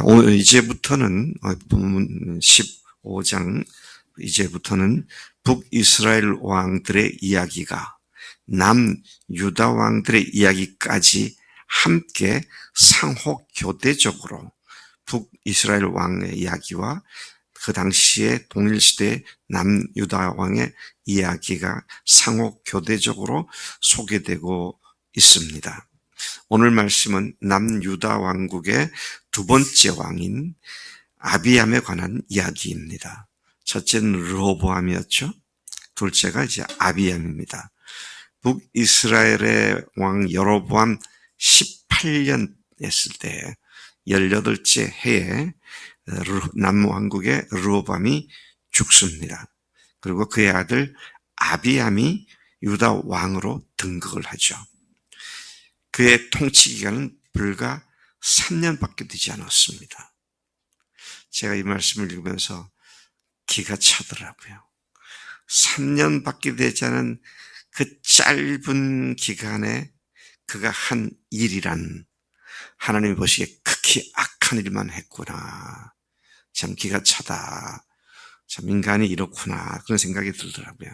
오늘 이제부터는 본문 15장 이제부터는 북이스라엘 왕들의 이야기가 남유다 왕들의 이야기까지 함께 상호교대적으로 북이스라엘 왕의 이야기와 그 당시에 동일시대 남유다 왕의 이야기가 상호교대적으로 소개되고 있습니다. 오늘 말씀은 남유다 왕국의 두 번째 왕인 아비암에 관한 이야기입니다. 첫째는 르호보암이었죠. 둘째가 이제 아비암입니다. 북이스라엘의 왕 여로보암 18년 했을 때 18째 해에 남왕국의 르호보암이 죽습니다. 그리고 그의 아들 아비암이 유다 왕으로 등극을 하죠. 그의 통치 기간은 불과 3년밖에 되지 않았습니다. 제가 이 말씀을 읽으면서 기가 차더라고요. 3년밖에 되지 않은 그 짧은 기간에 그가 한 일이란 하나님이 보시기에 극히 악한 일만 했구나. 참 기가 차다. 참 인간이 이렇구나. 그런 생각이 들더라고요.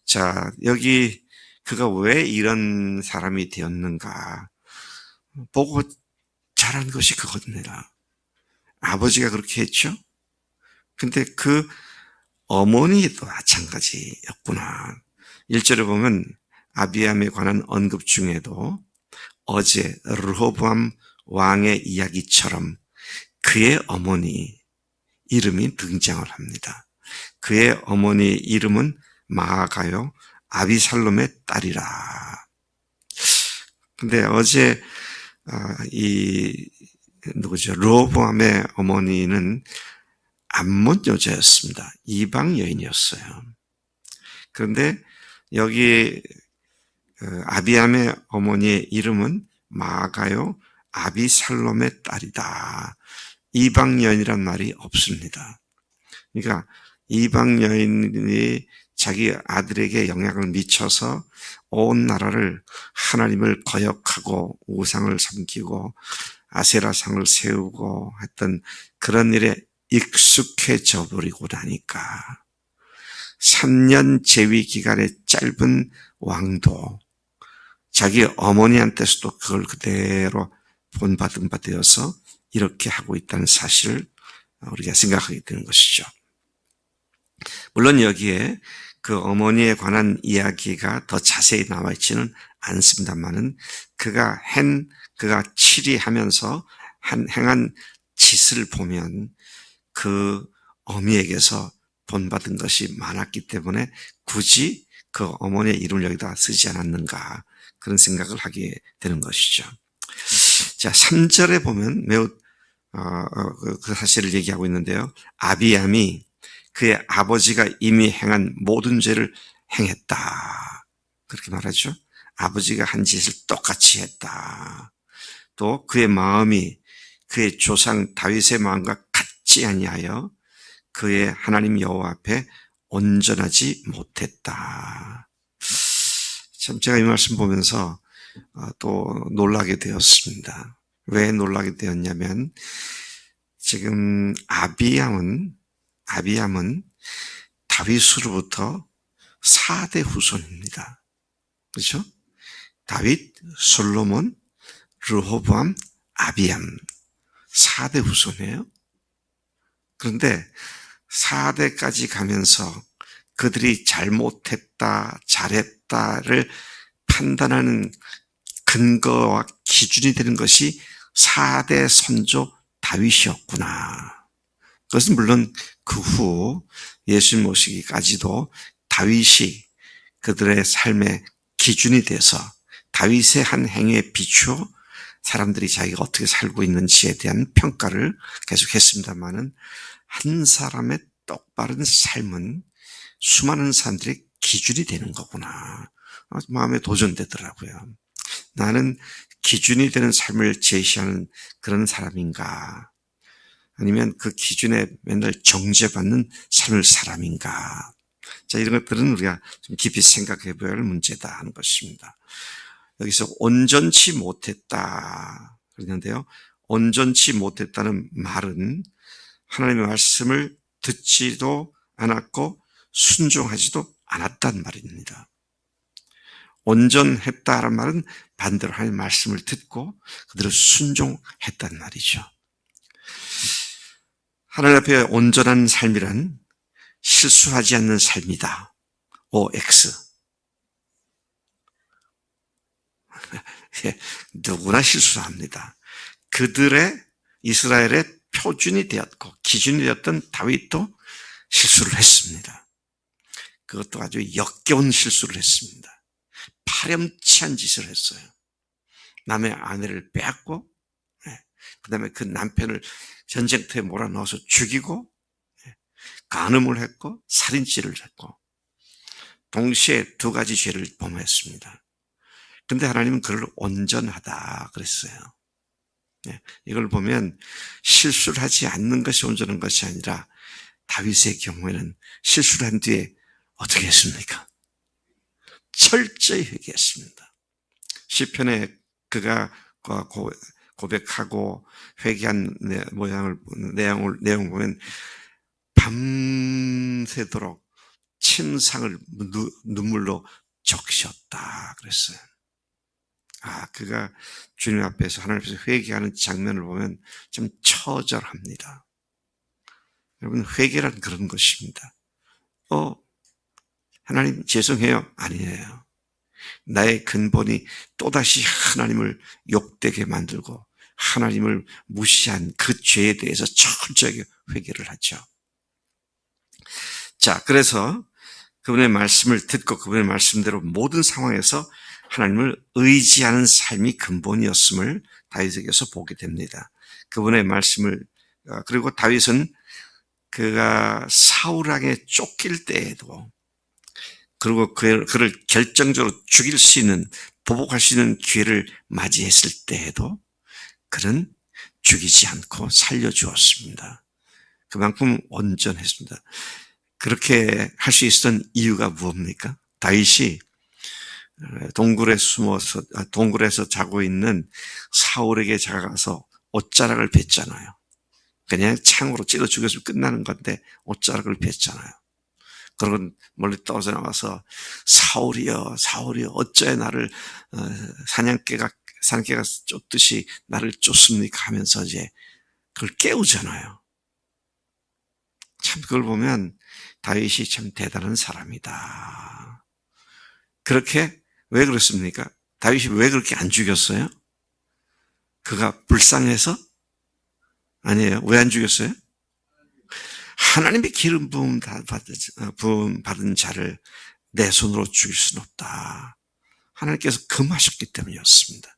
자, 여기 그가 왜 이런 사람이 되었는가 보고 자란 것이 그겁니다. 아버지가 그렇게 했죠. 근데 그 어머니도 마찬가지였구나. 1절에 보면 아비암에 관한 언급 중에도 어제 르호보암 왕의 이야기처럼 그의 어머니 이름이 등장을 합니다. 그의 어머니 이름은 마아가요 아비살롬의 딸이라. 근데 어제 르호보암의 어머니는 암몬 여자였습니다. 이방 여인이었어요. 그런데 여기 아비암의 어머니의 이름은 마아가요 아비살롬의 딸이다. 이방 여인이란 말이 없습니다. 그러니까 이방 여인이 자기 아들에게 영향을 미쳐서 온 나라를 하나님을 거역하고 우상을 섬기고 아세라상을 세우고 했던 그런 일에 익숙해져 버리고 나니까 3년 재위 기간의 짧은 왕도 자기 어머니한테서도 그걸 그대로 본받은 바 되어서 이렇게 하고 있다는 사실을 우리가 생각하게 되는 것이죠. 물론 여기에 그 어머니에 관한 이야기가 더 자세히 나와 있지는 않습니다만은 그가 치리하면서 행한 짓을 보면 그 어미에게서 본받은 것이 많았기 때문에 굳이 그 어머니의 이름을 여기다 쓰지 않았는가 그런 생각을 하게 되는 것이죠. 자, 3절에 보면 매우 그 사실을 얘기하고 있는데요. 아비암이 그의 아버지가 이미 행한 모든 죄를 행했다. 그렇게 말하죠. 아버지가 한 짓을 똑같이 했다. 또 그의 마음이 그의 조상 다윗의 마음과 같지 아니하여 그의 하나님 여호와 앞에 온전하지 못했다. 참 제가 이 말씀 보면서 또 놀라게 되었습니다. 왜 놀라게 되었냐면 지금 아비암은 다윗으로부터 4대 후손입니다. 그렇죠? 다윗, 솔로몬, 르호보암, 아비암 4대 후손이에요. 그런데 4대까지 가면서 그들이 잘못했다, 잘했다를 판단하는 근거와 기준이 되는 것이 4대 선조 다윗이었구나. 그것은 물론 그 후 예수님 오시기까지도 다윗이 그들의 삶의 기준이 돼서 다윗의 한 행위에 비추어 사람들이 자기가 어떻게 살고 있는지에 대한 평가를 계속했습니다마는 한 사람의 똑바른 삶은 수많은 사람들의 기준이 되는 거구나. 마음에 도전되더라고요. 나는 기준이 되는 삶을 제시하는 그런 사람인가? 아니면 그 기준에 맨날 정죄받는 삶을 사람인가? 자, 이런 것들은 우리가 좀 깊이 생각해 봐야 할 문제다 하는 것입니다. 여기서 온전치 못했다 그러는데요. 온전치 못했다는 말은 하나님의 말씀을 듣지도 않았고 순종하지도 않았단 말입니다. 온전했다는 말은 반대로 하나님의 말씀을 듣고 그대로 순종했단 말이죠. 하나님 앞에 온전한 삶이란 실수하지 않는 삶이다. OX. 누구나 실수합니다. 그들의 이스라엘의 표준이 되었고 기준이 되었던 다윗도 실수를 했습니다. 그것도 아주 역겨운 실수를 했습니다. 파렴치한 짓을 했어요. 남의 아내를 빼앗고 그 다음에 그 남편을 전쟁터에 몰아넣어서 죽이고 간음을 했고 살인죄를 했고 동시에 두 가지 죄를 범했습니다. 그런데 하나님은 그를 온전하다 그랬어요. 이걸 보면 실수를 하지 않는 것이 온전한 것이 아니라 다윗의 경우에는 실수를 한 뒤에 어떻게 했습니까? 철저히 회개했습니다. 시편에 그가 고백하고 회개한 내용을 보면 밤새도록 침상을 눈물로 적셨다 그랬어요. 그가 주님 앞에서 하나님 앞에서 회개하는 장면을 보면 좀 처절합니다. 여러분, 회개란 그런 것입니다. 하나님 죄송해요. 아니에요. 나의 근본이 또다시 하나님을 욕되게 만들고 하나님을 무시한 그 죄에 대해서 철저하게 회개를 하죠. 자, 그래서 그분의 말씀을 듣고 그분의 말씀대로 모든 상황에서 하나님을 의지하는 삶이 근본이었음을 다윗에게서 보게 됩니다. 그분의 말씀을 그리고 다윗은 그가 사울에게 쫓길 때에도 그리고 그를 결정적으로 죽일 수 있는 보복할 수 있는 기회를 맞이했을 때에도 그는 죽이지 않고 살려주었습니다. 그만큼 온전했습니다. 그렇게 할 수 있었던 이유가 무엇입니까? 다윗이 동굴에서 자고 있는 사울에게 다가가서 옷자락을 뱉잖아요. 그냥 창으로 찔러 죽였으면 끝나는 건데 옷자락을 뱉잖아요. 그러고 멀리 떨어져 나와서 사울이여 어쩌에 나를 사냥개가 쫓듯이 나를 쫓습니까 하면서 이제 그걸 깨우잖아요. 참 그걸 보면 다윗이 참 대단한 사람이다. 그렇게 왜 그렇습니까? 다윗이 왜 그렇게 안 죽였어요? 그가 불쌍해서? 아니에요. 왜 안 죽였어요? 하나님의 기름 부음 받은 자를 내 손으로 죽일 수는 없다. 하나님께서 금하셨기 때문이었습니다.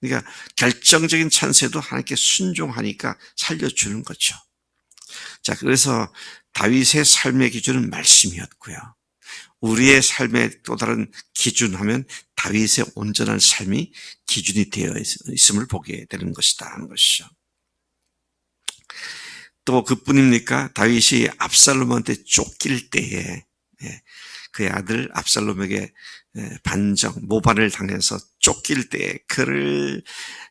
그러니까 결정적인 찬스에도 하나님께 순종하니까 살려주는 거죠. 자, 그래서 다윗의 삶의 기준은 말씀이었고요. 우리의 삶의 또 다른 기준하면 다윗의 온전한 삶이 기준이 되어 있음을 보게 되는 것이다 하는 것이죠. 또 그뿐입니까? 다윗이 압살롬한테 쫓길 때에 그의 아들 압살롬에게 모반을 당해서 쫓길 때에 그를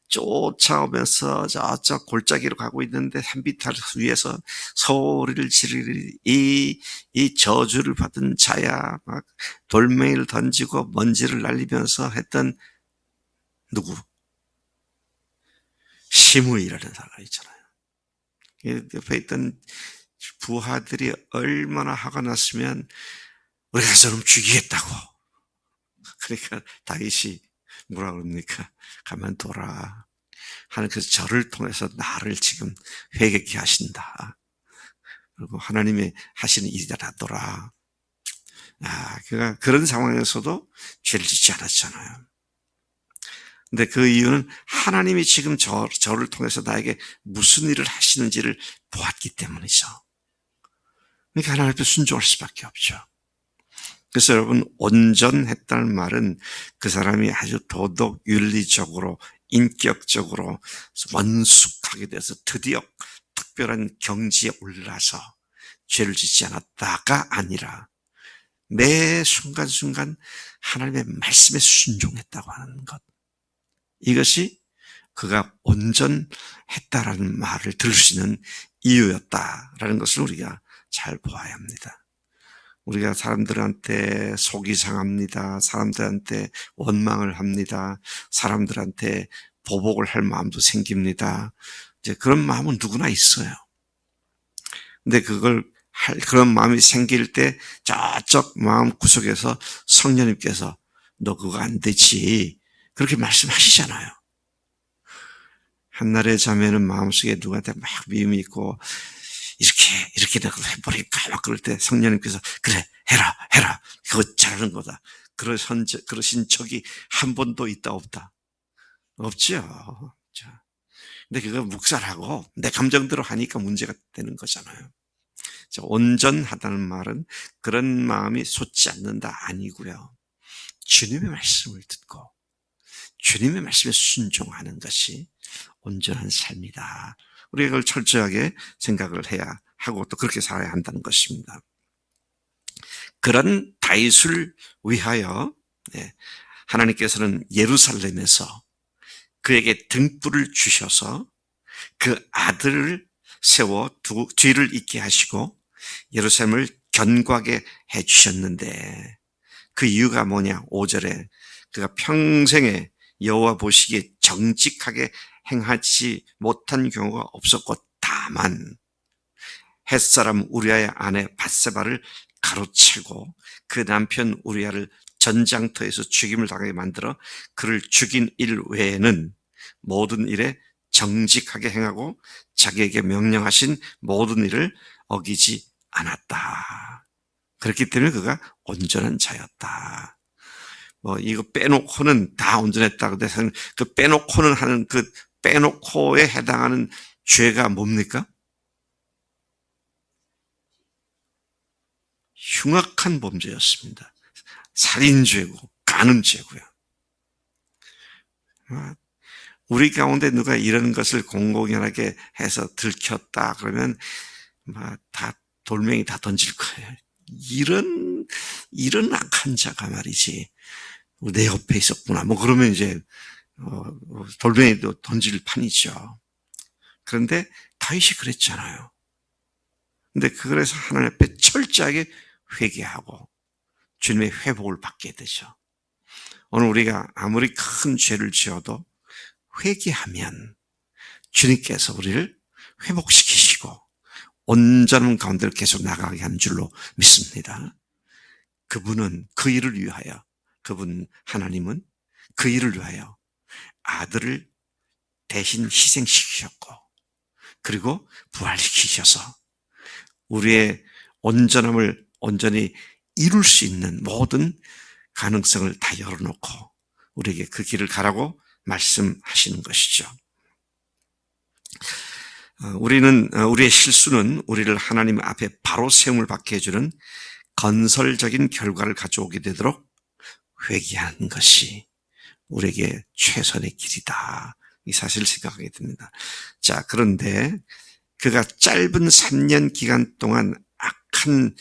쫓아오면서 저 골짜기로 가고 있는데 산비탈 위에서 소리를 지르리 이 저주를 받은 자야 막 돌멩이를 던지고 먼지를 날리면서 했던 누구? 시므이라는 사람이 있잖아요. 옆에 있던 부하들이 얼마나 화가 났으면 우리가 저놈 죽이겠다고. 그러니까 다윗이 뭐라 그럽니까? 가만둬라. 하나님께서 저를 통해서 나를 지금 회개케 하신다. 그리고 하나님이 하시는 일이라더라. 그가 그런 상황에서도 죄를 짓지 않았잖아요. 근데 그 이유는 하나님이 지금 저를 통해서 나에게 무슨 일을 하시는지를 보았기 때문이죠. 그러니까 하나님 앞에 순종할 수밖에 없죠. 그래서 여러분, 온전했다는 말은 그 사람이 아주 도덕, 윤리적으로, 인격적으로 원숙하게 돼서 드디어 특별한 경지에 올라서 죄를 짓지 않았다가 아니라 매 순간순간 하나님의 말씀에 순종했다고 하는 것. 이것이 그가 온전했다는 했다라는 말을 들을 수 있는 이유였다라는 것을 우리가 잘 보아야 합니다. 우리가 사람들한테 속이 상합니다. 사람들한테 원망을 합니다. 사람들한테 보복을 할 마음도 생깁니다. 이제 그런 마음은 누구나 있어요. 근데 그런 마음이 생길 때 저쪽 마음 구석에서 성령님께서 너 그거 안 되지, 그렇게 말씀하시잖아요. 한날의 자매는 마음속에 누구한테 막 미움이 있고 이렇게 내가 해버릴까 막 그럴 때 성령님께서 그래 해라 그거 잘하는 거다 그러신 적이 한 번도 있다 없다? 없죠. 근데 그거 묵살하고 내 감정대로 하니까 문제가 되는 거잖아요. 온전하다는 말은 그런 마음이 솟지 않는다 아니고요. 주님의 말씀을 듣고 주님의 말씀에 순종하는 것이 온전한 삶이다. 우리가 그걸 철저하게 생각을 해야 하고 또 그렇게 살아야 한다는 것입니다. 그런 다윗을 위하여 하나님께서는 예루살렘에서 그에게 등불을 주셔서 그 아들을 세워 뒤를 잇게 하시고 예루살렘을 견고하게 해주셨는데 그 이유가 뭐냐? 5절에 그가 평생에 여호와 보시기에 정직하게 행하지 못한 경우가 없었고 다만 햇사람 우리아의 아내 밧세바를 가로채고 그 남편 우리아를 전장터에서 죽임을 당하게 만들어 그를 죽인 일 외에는 모든 일에 정직하게 행하고 자기에게 명령하신 모든 일을 어기지 않았다. 그렇기 때문에 그가 온전한 자였다. 이거 빼놓고는 다 온전했다. 근데 그 빼놓고는 하는 그 빼놓고에 해당하는 죄가 뭡니까? 흉악한 범죄였습니다. 살인죄고 간음죄고요. 우리 가운데 누가 이런 것을 공공연하게 해서 들켰다 그러면 다 돌멩이 다 던질 거예요. 이런 악한 자가 말이지 내 옆에 있었구나 그러면 이제 돌멩이도 던질 판이죠. 그런데 다윗이 그랬잖아요. 근데 그래서 하나님 앞에 철저하게 회개하고 주님의 회복을 받게 되죠. 오늘 우리가 아무리 큰 죄를 지어도 회개하면 주님께서 우리를 회복시키시고 온전한 가운데를 계속 나가게 하는 줄로 믿습니다. 그분은 그 일을 위하여, 하나님은 그 일을 위하여 아들을 대신 희생시키셨고 그리고 부활시키셔서 우리의 온전함을 온전히 이룰 수 있는 모든 가능성을 다 열어놓고 우리에게 그 길을 가라고 말씀하시는 것이죠. 우리의 실수는 우리를 하나님 앞에 바로 세움을 받게 해주는 건설적인 결과를 가져오게 되도록 회개하는 것이 우리에게 최선의 길이다. 이 사실을 생각하게 됩니다. 자, 그런데 그가 짧은 3년 기간 동안 악한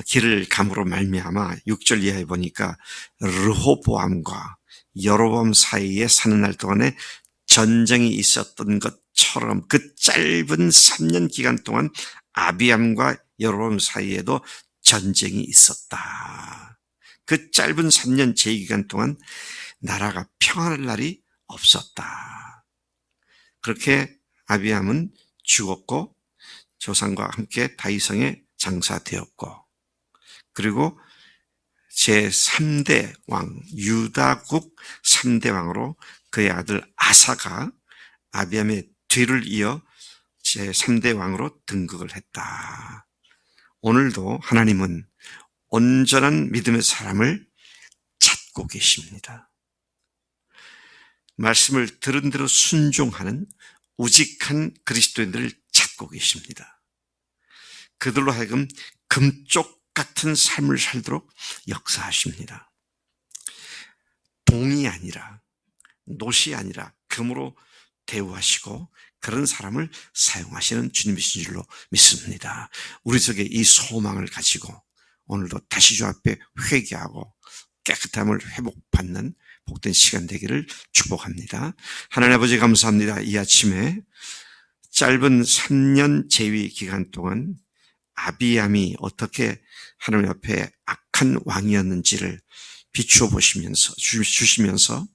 길을 감으로 말미암아 6절 이하에 보니까 르호보암과 여로보암 사이에 사는 날 동안에 전쟁이 있었던 것처럼 그 짧은 3년 기간 동안 아비암과 여로보암 사이에도 전쟁이 있었다. 그 짧은 3년 제기간 동안 나라가 평안할 날이 없었다. 그렇게 아비암은 죽었고 조상과 함께 다윗성에 장사되었고 그리고 제3대 왕 유다국 3대 왕으로 그의 아들 아사가 아비암의 뒤를 이어 제3대 왕으로 등극을 했다. 오늘도 하나님은 온전한 믿음의 사람을 찾고 계십니다. 말씀을 들은 대로 순종하는 우직한 그리스도인들을 찾고 계십니다. 그들로 하여금 금쪽 같은 삶을 살도록 역사하십니다. 동이 아니라 노시 아니라 금으로 대우하시고 그런 사람을 사용하시는 주님이신 줄로 믿습니다. 우리 속에 이 소망을 가지고 오늘도 다시 주 앞에 회개하고 깨끗함을 회복받는 복된 시간 되기를 축복합니다. 하나님 아버지 감사합니다. 이 아침에 짧은 3년 재위 기간 동안 아비암이 어떻게 하나님 앞에 악한 왕이었는지를 비추어 주시면서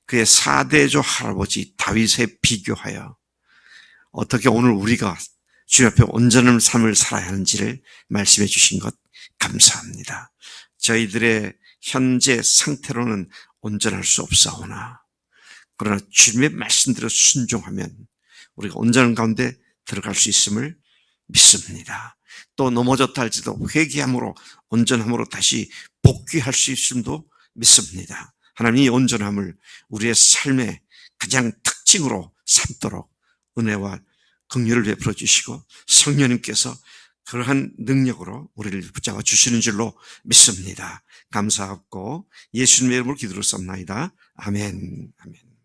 그의 4대조 할아버지 다윗에 비교하여 어떻게 오늘 우리가 주님 앞에 온전한 삶을 살아야 하는지를 말씀해 주신 것 감사합니다. 저희들의 현재 상태로는 온전할 수 없사오나 그러나 주님의 말씀대로 순종하면 우리가 온전한 가운데 들어갈 수 있음을 믿습니다. 또 넘어졌다 할지도 회개함으로 온전함으로 다시 복귀할 수 있음도 믿습니다. 하나님 이 온전함을 우리의 삶의 가장 특징으로 삼도록 은혜와 긍휼을 베풀어 주시고 성령님께서 그러한 능력으로 우리를 붙잡아 주시는 줄로 믿습니다. 감사하고 예수님의 이름으로 기도를 쌉나이다. 아멘. 아멘.